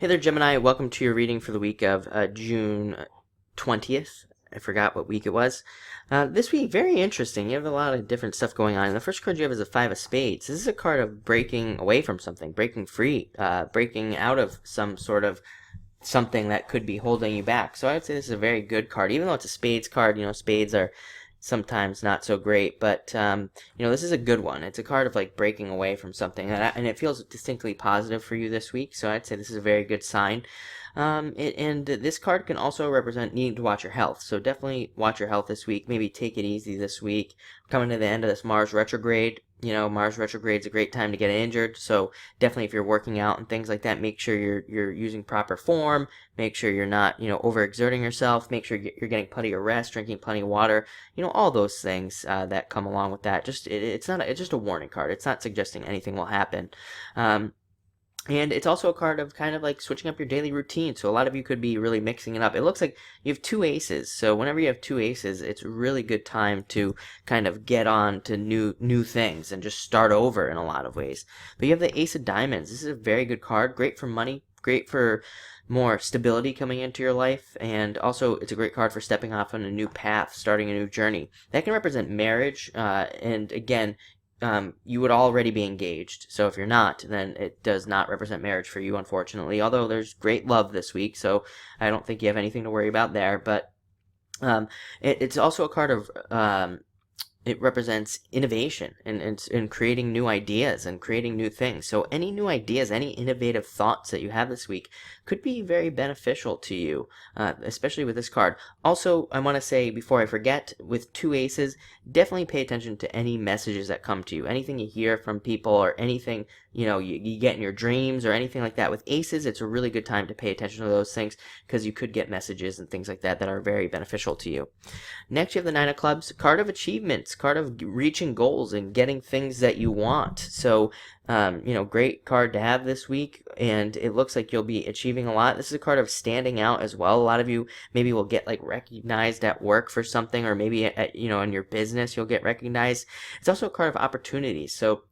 Hey there, Gemini. Welcome to your reading for the week of June 20th. I forgot what week it was. This week, very interesting. You have a lot of different stuff going on. And the first card you have is a Five of Spades. This is a card of breaking away from something, breaking free, breaking out of some sort of something that could be holding you back. So I would say this is a very good card, even though it's a spades card. Spades are sometimes not so great, but this is a good one. It's a card of like breaking away from something, and it feels distinctly positive for you this week. So I'd say this is a very good sign. And this card can also represent needing to watch your health. So definitely watch your health this week. Maybe take it easy this week. Coming to the end of this Mars retrograde. Mars retrograde is a great time to get injured. So definitely, if you're working out and things like that, make sure you're using proper form. Make sure you're not overexerting yourself. Make sure you're getting plenty of rest, drinking plenty of water. All those things that come along with that. It's just a warning card. It's not suggesting anything will happen. And it's also a card of kind of like switching up your daily routine. So a lot of you could be really mixing it up. It looks like you have two aces. So whenever you have two aces, it's a really good time to kind of get on to new things and just start over in a lot of ways. But you have the Ace of Diamonds. This is a very good card. Great for money. Great for more stability coming into your life. And also, it's a great card for stepping off on a new path, starting a new journey. That can represent marriage. And again, you would already be engaged. So if you're not, then it does not represent marriage for you, unfortunately. Although there's great love this week, so I don't think you have anything to worry about there. But it's also a card of it represents innovation and creating new ideas and creating new things. So any new ideas, any innovative thoughts that you have this week could be very beneficial to you, especially with this card. Also, I want to say before I forget, with two aces, definitely pay attention to any messages that come to you. Anything you hear from people or anything you get in your dreams or anything like that. With aces, it's a really good time to pay attention to those things because you could get messages and things like that are very beneficial to you. Next, you have the Nine of Clubs, card of achievements, card of reaching goals and getting things that you want. So, great card to have this week, and it looks like you'll be achieving a lot. This is a card of standing out as well. A lot of you maybe will get like recognized at work for something, or maybe in your business you'll get recognized. It's also a card of opportunities. So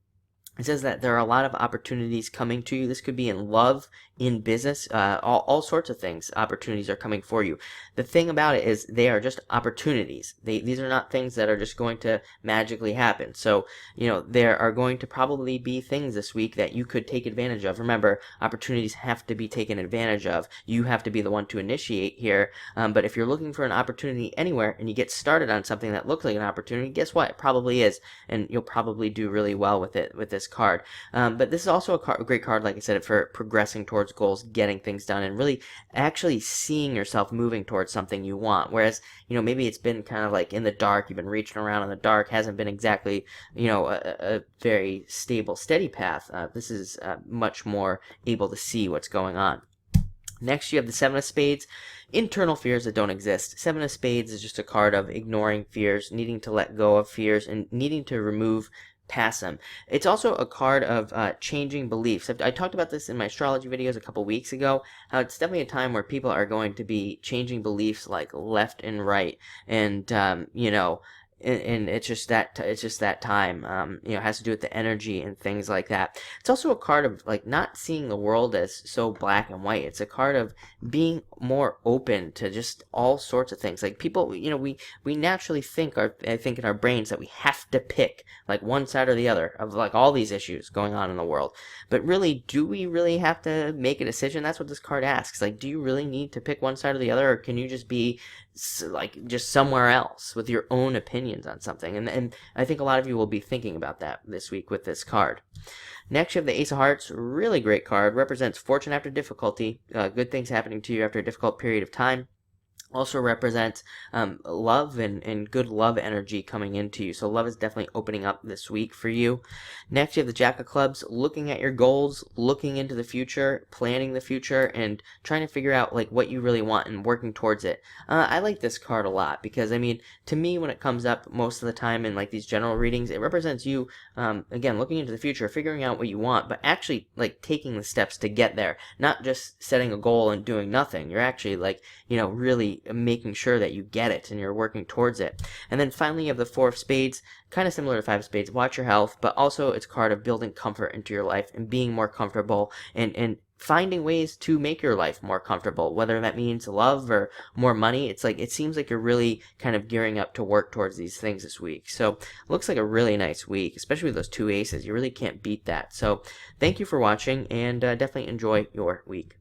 it says that there are a lot of opportunities coming to you. This could be in love, in business, all sorts of things. Opportunities are coming for you. The thing about it is they are just opportunities. These are not things that are just going to magically happen. So, there are going to probably be things this week that you could take advantage of. Remember, opportunities have to be taken advantage of. You have to be the one to initiate here. But if you're looking for an opportunity anywhere and you get started on something that looks like an opportunity, guess what? It probably is. And you'll probably do really well with it, with this card. But this is also a great card, like I said, for progressing towards goals, getting things done, and really actually seeing yourself moving towards something you want. Whereas, maybe it's been kind of like in the dark, you've been reaching around in the dark, hasn't been exactly, a very stable, steady path. This is much more able to see what's going on. Next, you have the Seven of Spades, internal fears that don't exist. Seven of Spades is just a card of ignoring fears, needing to let go of fears, and needing to remove past them. It's also a card of changing beliefs. I talked about this in my astrology videos a couple weeks ago, how it's definitely a time where people are going to be changing beliefs like left and right, and and it's just that time. It has to do with the energy and things like that. It's also a card of like not seeing the world as so black and white. It's a card of being more open to just all sorts of things. Like people, we naturally think in our brains that we have to pick like one side or the other of like all these issues going on in the world. But really, do we really have to make a decision? That's what this card asks. Like, do you really need to pick one side or the other, or can you just be like just somewhere else with your own opinions on something? And I think a lot of you will be thinking about that this week with this card. Next, you have the Ace of Hearts. Really great card. Represents fortune after difficulty. Good things happening to you after a difficult period of time. Also represents love and good love energy coming into you. So love is definitely opening up this week for you. Next, you have the Jack of Clubs, looking at your goals, looking into the future, planning the future, and trying to figure out like what you really want and working towards it. I like this card a lot because, to me, when it comes up most of the time in like these general readings, it represents you, again, looking into the future, figuring out what you want, but actually like taking the steps to get there, not just setting a goal and doing nothing. You're actually like, really really making sure that you get it and you're working towards it. And then finally, you have the Four of Spades, kind of similar to Five of Spades. Watch your health, but also it's a card of building comfort into your life and being more comfortable and finding ways to make your life more comfortable, whether that means love or more money. It's like, it seems like you're really kind of gearing up to work towards these things this week. So it looks like a really nice week, especially with those two aces. You really can't beat that. So thank you for watching, and definitely enjoy your week.